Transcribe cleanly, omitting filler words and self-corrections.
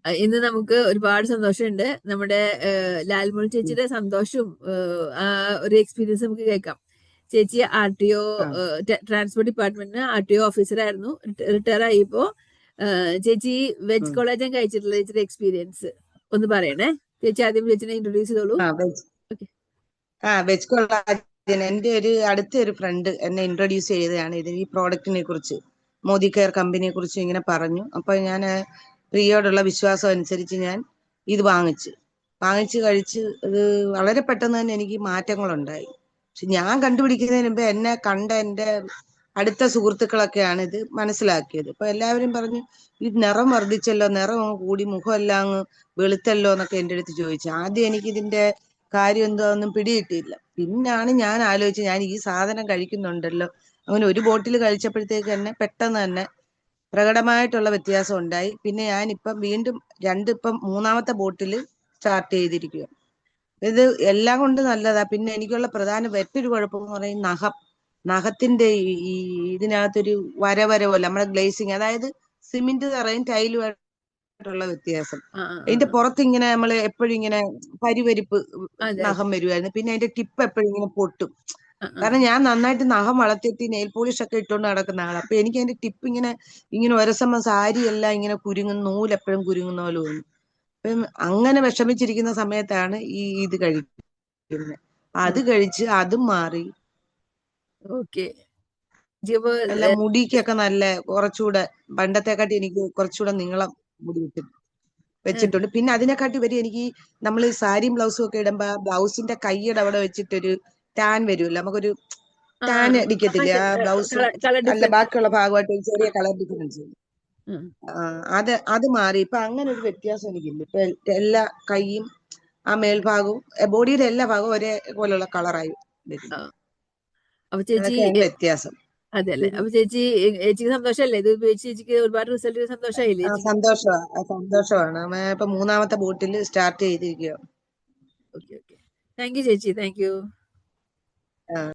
ഇന്ന് നമുക്ക് ഒരുപാട് സന്തോഷമുണ്ട്. നമ്മുടെ ലാൽമോൾ ചേച്ചിയുടെ സന്തോഷവും ആ ഒരു എക്സ്പീരിയൻസ് നമുക്ക് കേൾക്കാം. ചേച്ചി RTO ആ ട്രാൻസ്പോർട്ട് ഡിപ്പാർട്ട്മെന്റിന് RTO ഓഫീസറായിരുന്നു. റിട്ടയർ ആയിപ്പോ ചേച്ചി വെജ് ഉം. കോളേജും കഴിച്ചിട്ടുള്ള ചേച്ചിയുടെ എക്സ്പീരിയൻസ് ഒന്ന് പറയണേ. ചേച്ചി ആദ്യം ചേച്ചിനെ ഇൻട്രൊഡ്യൂസ് ചെയ്തോളൂ. ആ വെജ് ഓക്കെ. വെജ് കൊളാജൻ എൻ്റെ അടുത്തൊരു ഫ്രണ്ട് എന്നെ ഇൻട്രൊഡ്യൂസ് ചെയ്തതാണ് ഈ പ്രോഡക്റ്റിനെ കുറിച്ച്, മോദി കെയർ കമ്പനിയെ കുറിച്ച് ഇങ്ങനെ പറഞ്ഞു. അപ്പൊ ഞാൻ പ്രിയോടുള്ള വിശ്വാസം അനുസരിച്ച് ഞാൻ ഇത് വാങ്ങിച്ച് കഴിച്ച് ഇത് വളരെ പെട്ടെന്ന് തന്നെ എനിക്ക് മാറ്റങ്ങളുണ്ടായി. പക്ഷെ ഞാൻ കണ്ടുപിടിക്കുന്നതിന് മുമ്പ് എന്നെ കണ്ട എൻ്റെ അടുത്ത സുഹൃത്തുക്കളൊക്കെയാണ് ഇത് മനസ്സിലാക്കിയത്. അപ്പൊ എല്ലാവരും പറഞ്ഞു, ഈ നിറം വർദ്ധിച്ചല്ലോ, നിറം അങ്ങ് കൂടി, മുഖമെല്ലാം അങ്ങ് വെളുത്തല്ലോ എന്നൊക്കെ എൻ്റെ അടുത്ത് ചോദിച്ചു. ആദ്യം എനിക്ക് ഇതിന്റെ കാര്യം എന്താണെന്നും പിടികിട്ടിയില്ല. പിന്നാണ് ഞാൻ ആലോചിച്ച്, ഞാൻ ഈ സാധനം കഴിക്കുന്നുണ്ടല്ലോ, അങ്ങനെ ഒരു ബോട്ടിൽ കഴിച്ചപ്പോഴത്തേക്ക് തന്നെ പെട്ടെന്ന് തന്നെ പ്രകടമായിട്ടുള്ള വ്യത്യാസം ഉണ്ടായി. പിന്നെ ഞാനിപ്പം വീണ്ടും ഇപ്പം മൂന്നാമത്തെ ബോട്ടിൽ സ്റ്റാർട്ട് ചെയ്തിരിക്കുക. ഇത് എല്ലാം കൊണ്ട് നല്ലതാ. പിന്നെ എനിക്കുള്ള പ്രധാന മറ്റൊരു കുഴപ്പമെന്ന് പറയുന്നത് നഖത്തിന്റെ ഈ ഇതിനകത്തൊരു വര പോലെ നമ്മുടെ ഗ്ലേസിങ്, അതായത് സിമെന്റ് തറയും ടൈലുമായിട്ടുള്ള വ്യത്യാസം. ആ ആ അതിന്റെ പുറത്ത് ഇങ്ങനെ നമ്മൾ എപ്പോഴും ഇങ്ങനെ പരിപരിപ്പ് അതെ അതെ. നഖം വരുമായിരുന്നു. പിന്നെ അതിന്റെ ടിപ്പ് എപ്പോഴും ഇങ്ങനെ പൊട്ടും. ആ ആ കാരണം ഞാൻ നന്നായിട്ട് നഖം വളർത്തിയിട്ട് നെയിൽ പോളിഷ് ഒക്കെ ഇട്ടുകൊണ്ട് നടക്കുന്ന ആളാണ്. അപ്പൊ എനിക്ക് അതിന്റെ ടിപ്പ് ഇങ്ങനെ ഇങ്ങനെ ഒരസമ സാരി എല്ലാം ഇങ്ങനെ കുരുങ്ങുന്ന, നൂലെപ്പോഴും കുരുങ്ങുന്ന പോലെ തോന്നും. അപ്പം അങ്ങനെ വിഷമിച്ചിരിക്കുന്ന സമയത്താണ് ഇത് കഴിക്കുന്നത്. അത് കഴിച്ച് അതും മാറി. ഓക്കെ. അപ്പൊ അല്ല, മുടിക്കൊക്കെ നല്ല കുറച്ചുകൂടെ പണ്ടത്തെക്കാട്ടി എനിക്ക് കുറച്ചുകൂടെ നീളം മുടി വെച്ചിട്ടുണ്ട്. പിന്നെ അതിനെക്കാട്ടി വരെ എനിക്ക് നമ്മൾ സാരിയും ബ്ലൗസും ഒക്കെ ഇടുമ്പോ ബ്ലൗസിന്റെ കൈയുടെ അവിടെ വെച്ചിട്ടൊരു ടാൻ വരുമല്ലോ, നമുക്കൊരു ആ ടാൻ അടിക്കത്തില്ലേ ആ ബ്ലൗസും, കളർ അല്ല ഡിഫറൻസ്. ബാക്കിയുള്ള ഭാഗമായിട്ട് ഒരു ചെറിയ കളർ ഡിഫറൻസ്. അത് മാറി. ഇപ്പൊ അങ്ങനെ ഒരു വ്യത്യാസം എനിക്കില്ല. ഇപ്പൊ എല്ലാ കൈയും ആ മേൽഭാഗവും ബോഡിയുടെ എല്ലാ ഭാഗവും ഒരേ പോലുള്ള കളറായി വരുന്നു. അപ്പൊ ചേച്ചി അതൊക്കെ അതിന്റെ വ്യത്യാസം. അതെല്ലേ. അപ്പൊ ചേച്ചിക്ക് സന്തോഷല്ലേ ഇത് ഉപയോഗിച്ച്? ചേച്ചിക്ക് ഒരുപാട് റിസൾട്ട് സന്തോഷമായില്ലേ ചേച്ചിക്ക്? സന്തോഷമാണ്. ഇപ്പൊ മൂന്നാമത്തെ ബോട്ടിൽ സ്റ്റാർട്ട് ചെയ്തിരിക്കുക. Okay okay. താങ്ക് യു ചേച്ചി, താങ്ക് യു.